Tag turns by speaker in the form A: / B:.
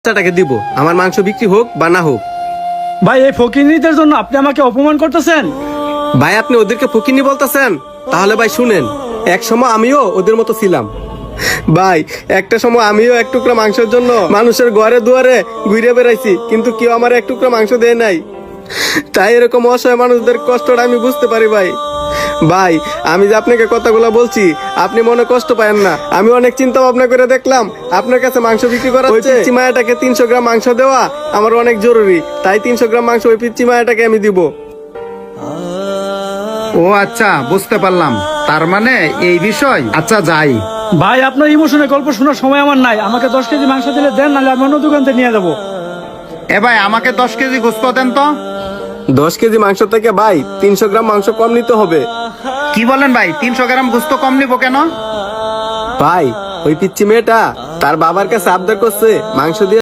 A: টাকা দিব, আমার মাংস বিক্রি হোক বা না হোক।
B: ভাই এই ফকিরনিদের জন্য আপনি আমাকে অপমান করতেছেন।
A: ভাই আপনি ওদেরকে ফকিন্নি বলতেছেন? তাহলে ভাই শুনেন, এক সময় আমিও ওদের মতো ছিলাম ভাই। একটা সময় আমিও এক টুকরা মাংসের জন্য মানুষের ঘরে দুয়ারে ঘুরে বেড়াইছি, কিন্তু কেউ আমার এক টুকরা মাংস দেয় নাই। তাই এরকম অসহায় মানুষদের কষ্টটা আমি বুঝতে পারি ভাই। ভাই আমি যে আপনাকে কথাগুলো বলছি, আপনি মনে কষ্ট পায়েন না। আমি অনেক চিন্তা ভাবনা করে দেখলাম আপনার কাছে মাংস বিক্রি করা হচ্ছে। পিচ্চি মায়াটাকে 300 গ্রাম মাংস দেওয়া আমার অনেক জরুরি, তাই 300 গ্রাম মাংস ওই পিচ্চি মায়াটাকে আমি দিব।
C: ও আচ্ছা, বুঝতে পারলাম, তার মানে এই বিষয়। আচ্ছা যাই।
B: ভাই আপনার ইমোশনের গল্প শোনার সময় আমার নাই, আমাকে 10 কেজি মাংস দিলে দেন, নাহলে আমি অন্য দোকান থেকে নিয়ে যাবো।
C: এ ভাই, আমাকে 10 কেজি গোস্ত দেন তো।
A: 10 কেজি মাংস থেকে ভাই 300 গ্রাম মাংস কম নিতে হবে।
C: কি বলেন ভাই, 300 গ্রাম গোস্ত কম নিবো কেন?
A: ভাই ওই পিচ্চি মেয়েটা তার বাবার কাছে আবদার করছে মাংস দিয়ে